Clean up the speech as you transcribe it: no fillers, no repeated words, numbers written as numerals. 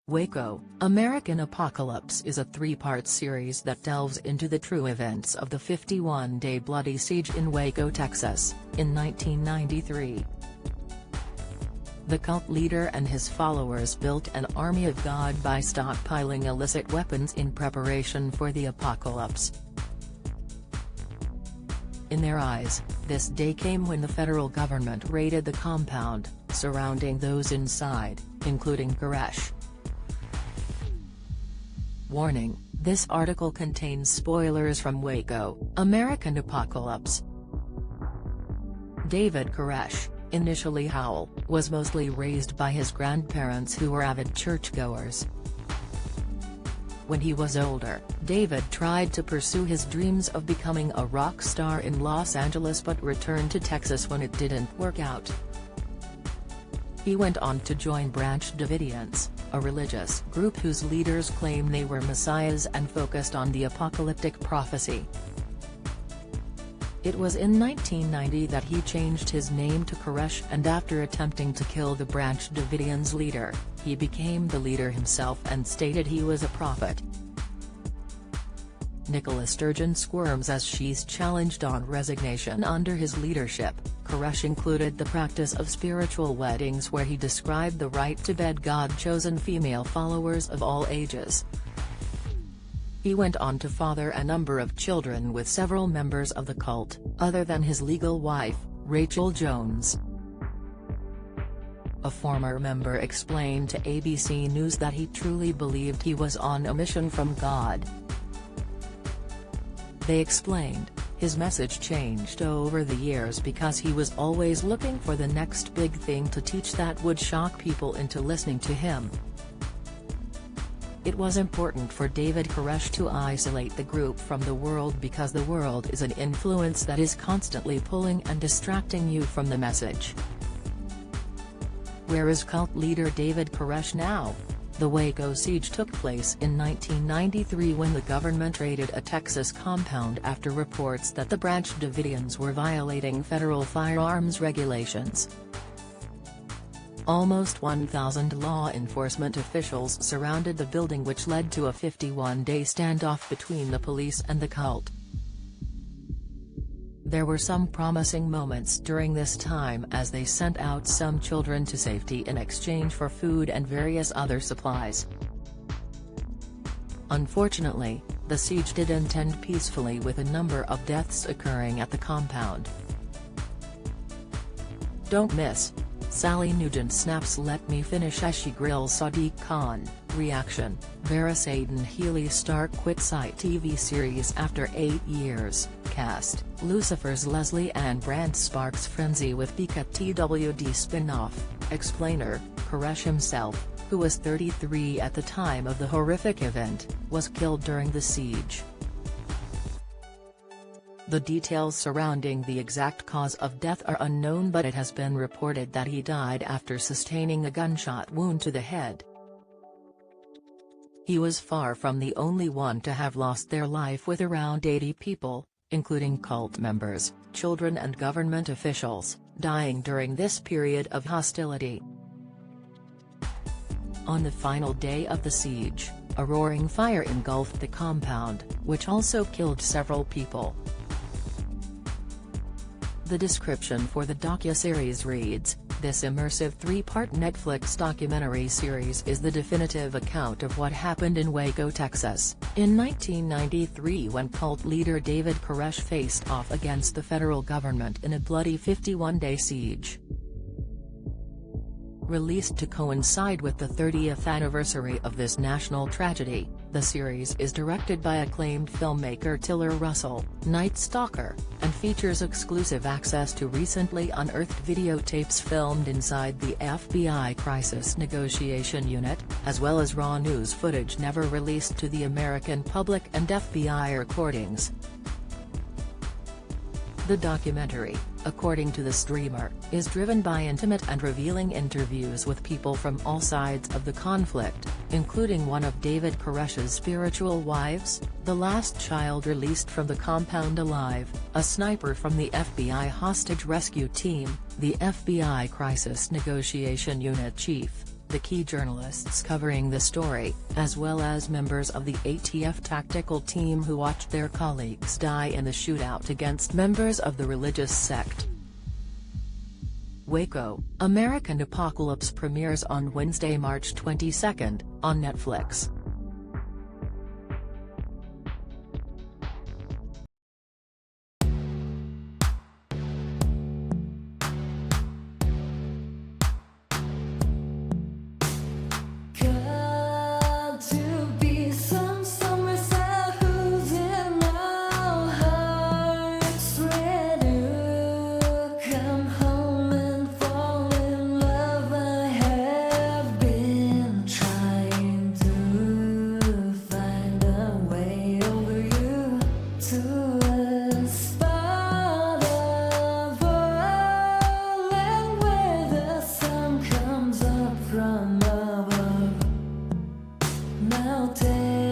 Waco, American Apocalypse is a three-part series that delves into the true events of the 51-day bloody siege in Waco, Texas, in 1993. The cult leader and his followers built an army of God by stockpiling illicit weapons in preparation for the apocalypse. In their eyes, this day came when the federal government raided the compound, surrounding those inside, including Koresh. Warning: this article contains spoilers from Waco, American Apocalypse. David Koresh, initially Howell, was mostly raised by his grandparents who were avid churchgoers. When he was older, David tried to pursue his dreams of becoming a rock star in Los Angeles but returned to Texas when it didn't work out. He went on to join Branch Davidians, a religious group whose leaders claim they were messiahs and focused on the apocalyptic prophecy. It was in 1990 that he changed his name to Koresh, and after attempting to kill the Branch Davidians' leader, he became the leader himself and stated he was a prophet. Nicola Sturgeon squirms as she's challenged on resignation under his leadership. Koresh included the practice of spiritual weddings where he described the right to bed God-chosen female followers of all ages. He went on to father a number of children with several members of the cult, other than his legal wife, Rachel Jones. A former member explained to ABC News that he truly believed he was on a mission from God. They explained, his message changed over the years because he was always looking for the next big thing to teach that would shock people into listening to him. It was important for David Koresh to isolate the group from the world because the world is an influence that is constantly pulling and distracting you from the message. Where is cult leader David Koresh now? The Waco siege took place in 1993 when the government raided a Texas compound after reports that the Branch Davidians were violating federal firearms regulations. Almost 1,000 law enforcement officials surrounded the building, which led to a 51-day standoff between the police and the cult. There were some promising moments during this time as they sent out some children to safety in exchange for food and various other supplies. Unfortunately, the siege didn't end peacefully, with a number of deaths occurring at the compound. Don't miss: Sally Nugent snaps "Let me finish" as she grills Sadiq Khan. Reaction: Vera Sadin Healy star quits ITV series after 8 years. Cast: Lucifer's Leslie Ann Brandt sparks frenzy with Beak at TWD spin-off. Explainer: Koresh himself, who was 33 at the time of the horrific event, was killed during the siege. The details surrounding the exact cause of death are unknown, but it has been reported that he died after sustaining a gunshot wound to the head. He was far from the only one to have lost their life, with around 80 people, including cult members, children and government officials, dying during this period of hostility. On the final day of the siege, a roaring fire engulfed the compound, which also killed several people. The description for the docuseries reads: this immersive three-part Netflix documentary series is the definitive account of what happened in Waco, Texas, in 1993 when cult leader David Koresh faced off against the federal government in a bloody 51-day siege. Released to coincide with the 30th anniversary of this national tragedy, the series is directed by acclaimed filmmaker Tiller Russell, Night Stalker, and features exclusive access to recently unearthed videotapes filmed inside the FBI Crisis Negotiation Unit, as well as raw news footage never released to the American public and FBI recordings. The documentary, according to the streamer, is driven by intimate and revealing interviews with people from all sides of the conflict, including one of David Koresh's spiritual wives, the last child released from the compound alive, a sniper from the FBI hostage rescue team, the FBI Crisis Negotiation Unit chief, The key journalists covering the story, as well as members of the ATF tactical team who watched their colleagues die in the shootout against members of the religious sect. Waco, American Apocalypse premieres on Wednesday, March 22, on Netflix. Now take